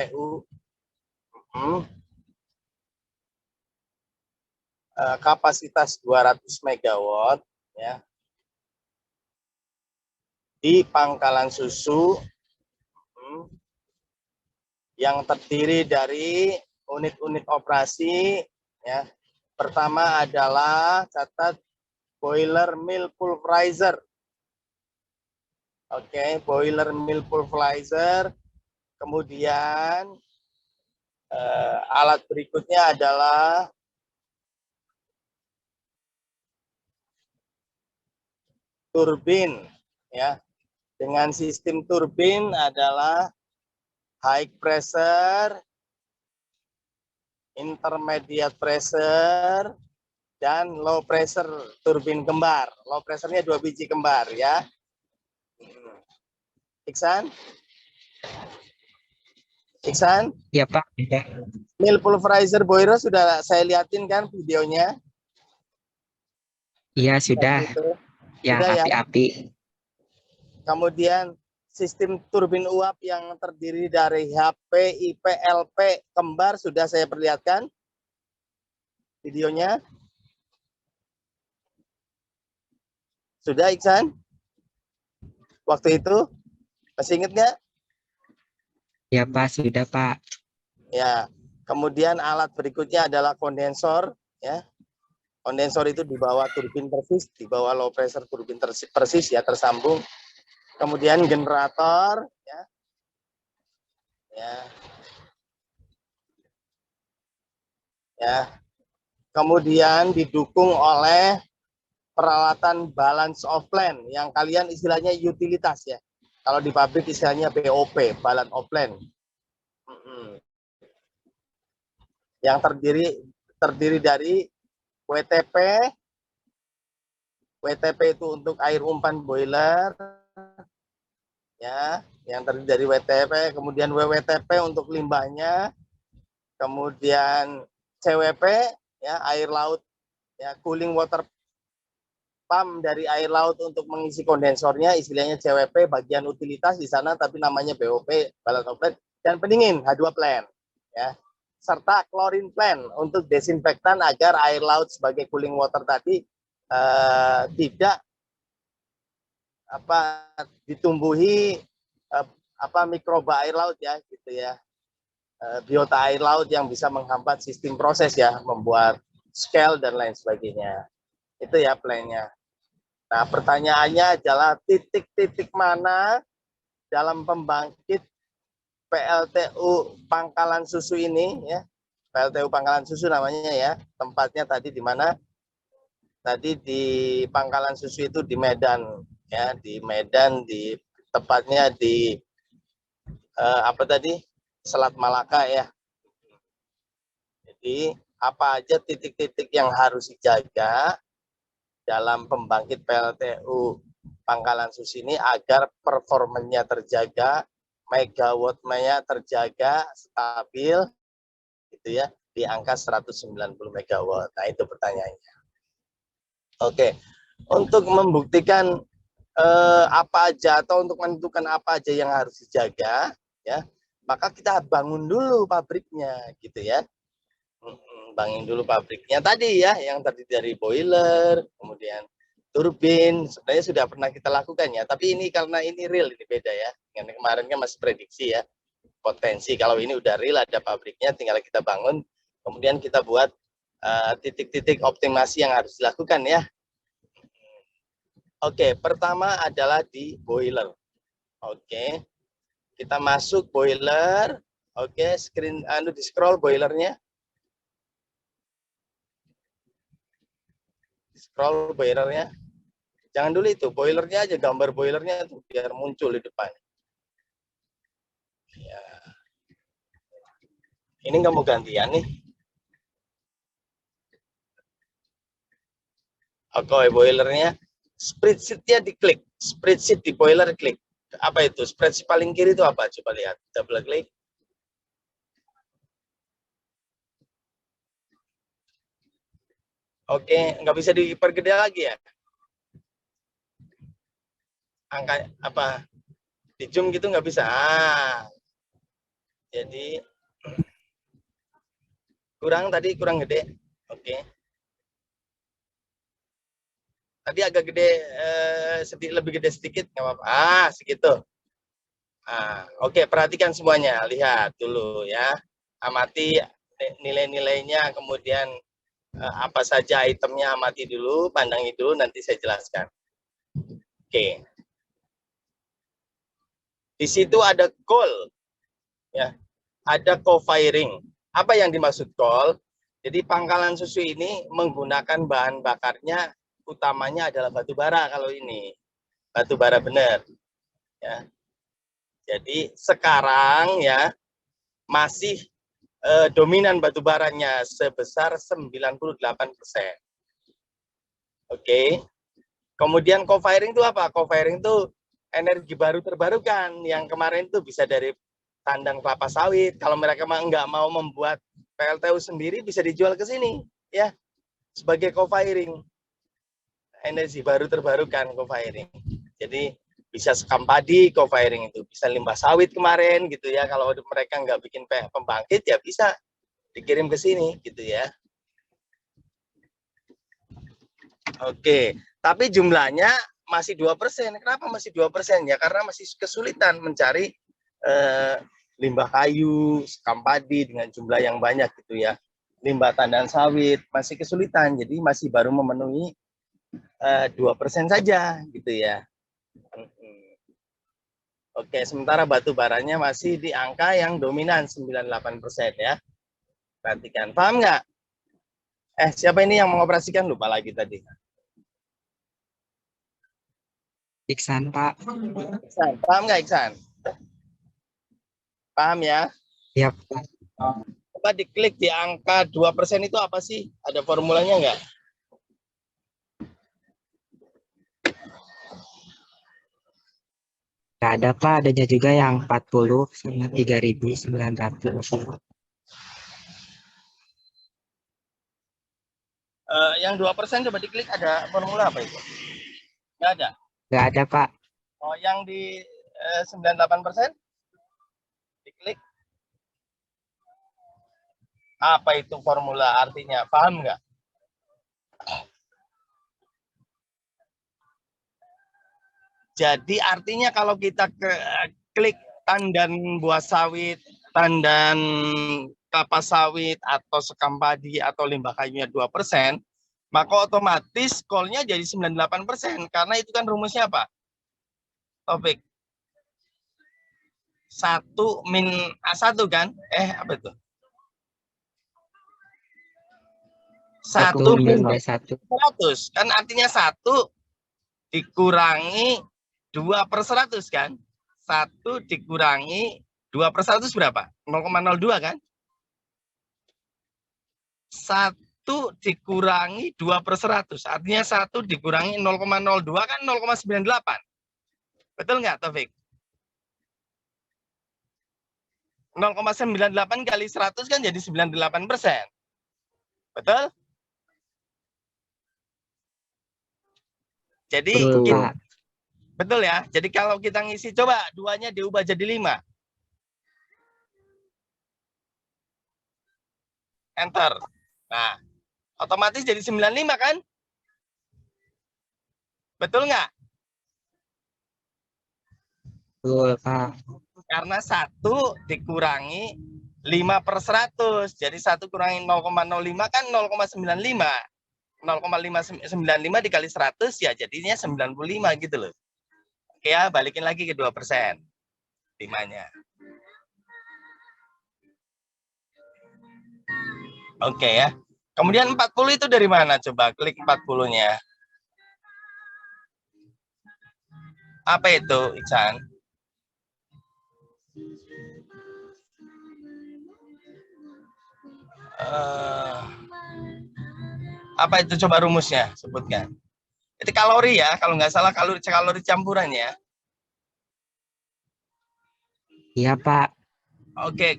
PLTU kapasitas 200 megawatt ya di Pangkalan Susu yang terdiri dari unit-unit operasi ya. Pertama adalah catat boiler mill pulverizer. Oke, boiler mill pulverizer. Kemudian alat berikutnya adalah turbin ya. Dengan sistem turbin adalah high pressure, intermediate pressure, dan low pressure turbin kembar. Low pressure-nya 2 biji kembar ya. Iksan? Iksan? Ya Pak. Mill pulverizer boiler sudah saya liatin kan videonya? Iya sudah. Yang Sudah ya. api-api. Kemudian sistem turbin uap yang terdiri dari HP, IP, LP kembar sudah saya perlihatkan videonya. Sudah Iksan? Waktu itu masih ingat nggak? Ya Pak, sudah Pak. Ya. Kemudian alat berikutnya adalah kondensor ya. Kondensor itu di bawah turbin persis, di bawah low pressure turbin persis ya, tersambung. Kemudian generator ya. Ya. Ya. Kemudian didukung oleh peralatan balance of plant yang kalian istilahnya utilitas ya. Kalau di pabrik istilahnya BOP, balance of plant. Yang terdiri dari WTP. WTP itu untuk air umpan boiler ya, yang terdiri dari WTP, kemudian WWTP untuk limbahnya, kemudian CWP ya, air laut ya, cooling water pump dari air laut untuk mengisi kondensornya, istilahnya CWP, bagian utilitas di sana tapi namanya BOP, balance of plant, dan pendingin H2 plant ya, serta chlorine plant untuk desinfektan agar air laut sebagai cooling water tadi tidak ditumbuhi mikroba air laut ya gitu ya, biota air laut yang bisa menghambat sistem proses ya, membuat scale dan lain sebagainya. Itu ya plannya. Nah, pertanyaannya adalah titik-titik mana dalam pembangkit PLTU Pangkalan Susu ini ya. PLTU Pangkalan Susu namanya ya. Tempatnya tadi di mana? Tadi di Pangkalan Susu itu di Medan ya, di Medan, di tepatnya di Selat Malaka ya. Jadi apa aja titik-titik yang harus dijaga dalam pembangkit PLTU Pangkalan Susu ini agar performanya terjaga, megawatt-nya terjaga stabil gitu ya, di angka 190 megawatt. Nah, itu pertanyaannya. Oke. Untuk membuktikan apa aja atau untuk menentukan apa aja yang harus dijaga ya, maka kita bangun dulu pabriknya gitu ya. Bangun dulu pabriknya tadi ya, yang terdiri dari boiler, kemudian turbin, sebenarnya sudah pernah kita lakukan ya, tapi ini karena ini real, ini beda ya. Yang kemarin kan masih prediksi ya, potensi. Kalau ini udah real, ada pabriknya, tinggal kita bangun, kemudian kita buat titik-titik optimasi yang harus dilakukan ya. Oke, pertama adalah di boiler. Oke, kita masuk boiler. Oke, screen di scroll boilernya. Scroll boilernya. Jangan dulu itu, boilernya aja, gambar boilernya tuh biar muncul di depan. Ya. Ini nggak mau gantian nih. Oke, boilernya. Spreadsheet-nya diklik. Spreadsheet di boiler klik. Apa itu? Spreadsheet paling kiri itu apa? Coba lihat. Double klik. Oke, nggak bisa dipergede lagi ya? Angka apa? Di zoom gitu nggak bisa. Jadi kurang gede. Oke. Tadi agak gede, sedikit lebih gede sedikit nggak apa-apa. Segitu. Oke, perhatikan semuanya. Lihat dulu ya. Amati nilai-nilainya, kemudian apa saja itemnya, amati dulu, pandangi dulu, nanti saya jelaskan. Oke. Di situ ada call, ya. Ada co-firing. Apa yang dimaksud call? Jadi pangkalan susu ini menggunakan bahan bakarnya utamanya adalah batu bara kalau ini. Batu bara benar. Ya. Jadi sekarang ya masih dominan batu baranya sebesar 98%. Oke. Kemudian co-firing itu apa? Co-firing itu energi baru terbarukan yang kemarin itu bisa dari tandang kelapa sawit. Kalau mereka nggak mau membuat PLTU sendiri, bisa dijual ke sini, ya, sebagai co-firing, energi baru terbarukan co-firing. Jadi bisa sekam padi co-firing itu, bisa limbah sawit kemarin gitu ya. Kalau mereka nggak bikin pembangkit ya bisa dikirim ke sini gitu ya. Oke, tapi jumlahnya masih 2%. Kenapa masih 2%? Ya karena masih kesulitan mencari limbah kayu, sekam padi dengan jumlah yang banyak gitu ya. Limbah tandan sawit masih kesulitan, jadi masih baru memenuhi 2% saja gitu ya. Oke, sementara batu baranya masih di angka yang dominan 98% ya. Perhatikan, paham nggak? Siapa ini yang mengoperasikan? Lupa lagi tadi. Iksan, Pak. Iksan, paham nggak Iksan? Paham ya? Iya, Pak. Coba diklik di angka 2% itu apa sih? Ada formulanya nggak? Nggak ada, Pak. Adanya juga yang 40 sama 3.900. Yang 2% coba diklik, ada formula apa itu? Nggak ada. Nggak ada, Pak. Oh, yang di 98% diklik. Apa itu formula, artinya? Paham nggak? Jadi artinya kalau kita klik tandan buah sawit, tandan kelapa sawit, atau sekam padi, atau limbah kayunya 2%, maka otomatis call-nya jadi 98%. Karena itu kan rumusnya apa? Topik. 1 min A1 kan? Apa itu? 1 min B1. 100. Kan artinya 1 dikurangi 2/100 kan? 1 dikurangi 2/100 berapa? 0,02 kan? 1 dikurangi 2/100. Artinya 1 dikurangi 0,02 kan 0,98. Betul nggak, Taufik? 0,98 kali 100 kan jadi 98%. Betul? Jadi Betul, Pak. betul ya. Jadi kalau kita ngisi, coba 2-nya diubah jadi 5. Enter. Nah, otomatis jadi 95 kan? Betul nggak? Betul, Pak. Karena 1 dikurangi 5/100. Jadi 1 kurangi 0,05 kan 0,95. 0,595 dikali 100 ya jadinya 95 gitu loh. Oke ya, balikin lagi ke 2%. 5-nya. Oke ya. Kemudian 40 itu dari mana? Coba klik 40-nya. Apa itu, Iksan? Apa itu, coba rumusnya, sebutkan. Itu kalori ya, kalau nggak salah kalori campuran ya. Iya, Pak. Oke,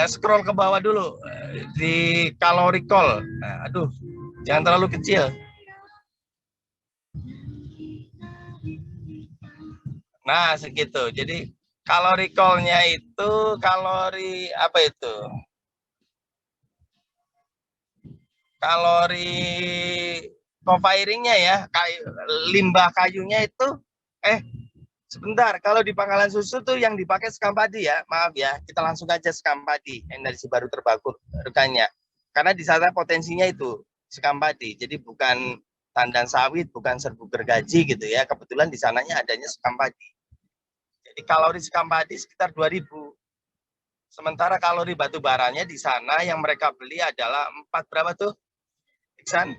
scroll ke bawah dulu di kalori call. Nah, aduh, jangan terlalu kecil. Nah, segitu. Jadi Kalori call-nya itu kalori apa itu? Kalori co-firingnya ya, limbah kayunya itu sebentar, kalau di pangkalan susu tuh yang dipakai sekam padi ya, maaf ya, kita langsung aja sekam padi, energi baru terbarukannya. Karena di sana potensinya itu sekam padi, jadi bukan tandan sawit, bukan serbuk gergaji gitu ya. Kebetulan di sananya adanya sekam padi. Jadi kalori sekam padi sekitar 2000. Sementara kalori batu baranya di sana yang mereka beli adalah 4 berapa tuh? Iksan?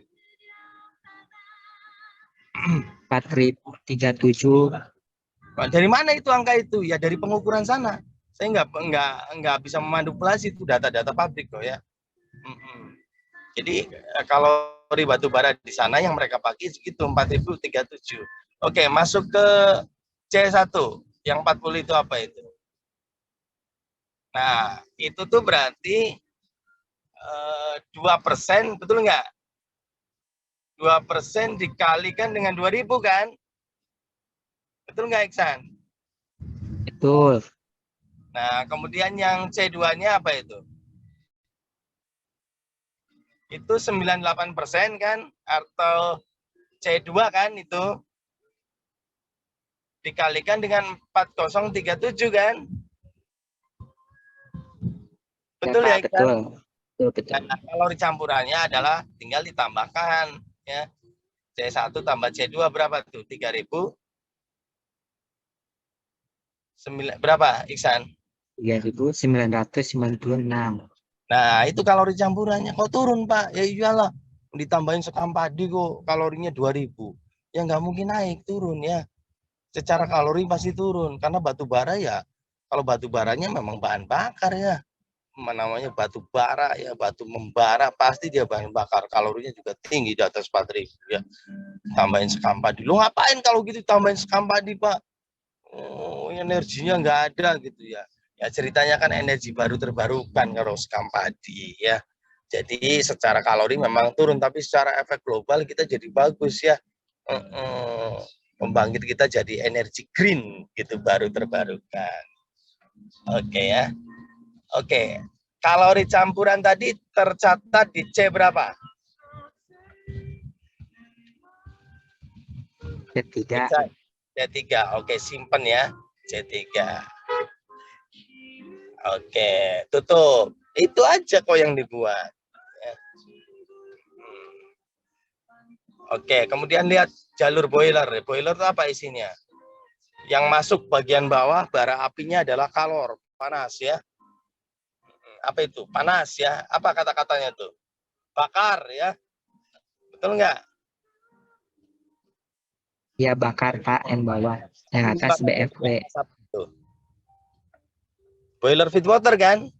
4.037. Dari mana itu angka itu? Ya dari pengukuran sana. Saya nggak bisa memanipulasi itu data-data pabrik kok ya. Jadi kalori batu bara di sana yang mereka pakai segitu 4.037. Oke, masuk ke C1. Yang 40 itu apa itu? Nah, itu tuh berarti 2%, betul nggak? 2% dikalikan dengan 2000 kan? Betul nggak, Iksan? Betul. Nah, kemudian yang C2-nya apa itu? Itu 98% kan? Atau C2 kan itu? Dikalikan dengan 4037 kan? Betul ya, Pak, Iksan? betul. Betul. Nah, kalori campurannya adalah tinggal ditambahkan ya. C1 tambah C2 berapa tuh? 3000 berapa, Iksan? 3.996. Nah, itu kalori campurannya. Kok turun, Pak? Ya iyalah. Ditambahin sekam padi kok kalorinya 2000. Ya nggak mungkin naik, turun ya. Secara kalori pasti turun. Karena batu bara ya, kalau batu baranya memang bahan bakar ya. Namanya batu bara ya, batu membara, pasti dia bahan bakar. Kalorinya juga tinggi di atas 4000 ya. Tambahin sekam padi. Lu ngapain kalau gitu tambahin sekam padi, Pak? Oh, energinya nggak ada gitu ya. Ya ceritanya kan energi baru terbarukan kalau sekam padi ya. Jadi secara kalori memang turun, tapi secara efek global kita jadi bagus ya. Pembangkit kita jadi energi green gitu, baru terbarukan. Oke ya. Oke. Kalori campuran tadi tercatat di C berapa? C3. C3. Oke, simpen ya. C3. Oke, tutup. Itu aja kok yang dibuat. Oke, kemudian lihat jalur boiler. Boiler itu apa isinya? Yang masuk bagian bawah bara apinya adalah kalor, panas ya. Apa itu? Panas ya. Apa kata-katanya tuh? Bakar ya. Betul nggak? Ya bakar Pak yang bawah. Yang atas BFW. Boiler feed water kan?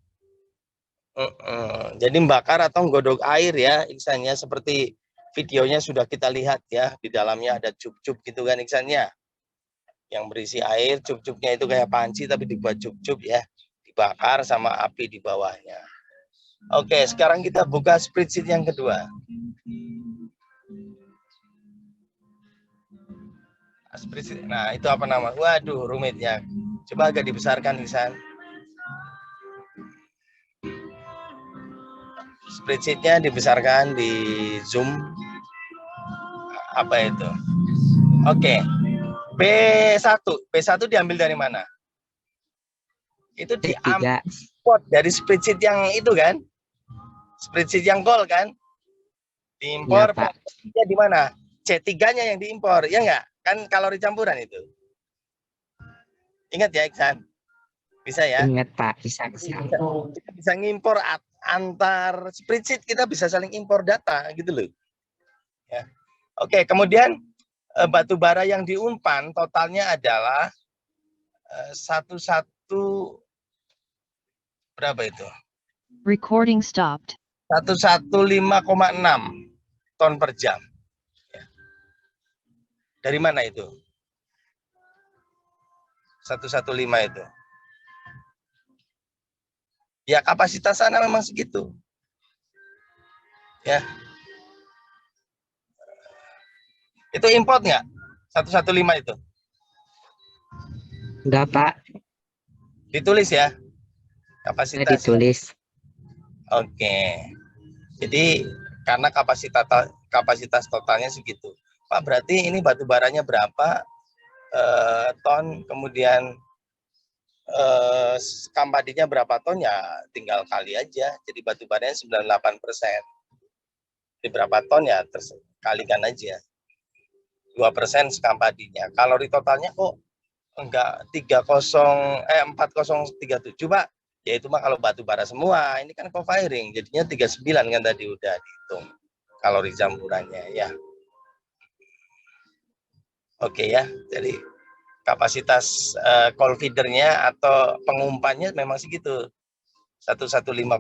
Jadi membakar atau nggodok air ya, Iksannya, seperti videonya sudah kita lihat ya. Di dalamnya ada cup-cup gitu kan, Iksannya. Yang berisi air, cup-cupnya itu kayak panci tapi dibuat cup-cup ya. Dibakar sama api di bawahnya. Oke, sekarang kita buka spreadsheet yang kedua. Spreadsheet. Nah, itu apa nama? Waduh, rumit ya. Coba agak dibesarkan, Iksan. Spreadsheetnya dibesarkan di Zoom. Apa itu? Oke. B1. B1 diambil dari mana? Itu diambil dari spreadsheet yang itu kan? Spreadsheet yang call kan? Diimpor, ya, di mana? C3-nya yang diimpor, ya enggak? Kan kalori campuran itu. Ingat ya, Iksan? Bisa ya? Ingat Pak, bisa. Kita bisa ngimpor antar spreadsheet, kita bisa saling impor data gitu loh. Ya. Oke, kemudian batu bara yang diumpan totalnya adalah 11 berapa itu? Recording stopped. 115,6 ton per jam. Dari mana itu? 115 itu. Ya kapasitas sana memang segitu. Ya. Itu import nggak? 115 itu? Enggak Pak. Ditulis ya Saya kapasitas. ditulis. Oke. Jadi karena kapasitas totalnya segitu. Pak, berarti ini batu baranya berapa ton, kemudian kampadinya berapa ton, ya tinggal kali aja. Jadi batu baranya 98%. Jadi berapa ton ya kalikan aja. 2% sekampadinya. Kalori totalnya kok enggak 4037, Pak. Ya itu mah kalau batu bara semua. Ini kan co-firing, jadinya 39 kan tadi udah dihitung kalori campurannya ya. Oke ya. Jadi kapasitas coal feedernya atau pengumpannya memang segitu. 115,6.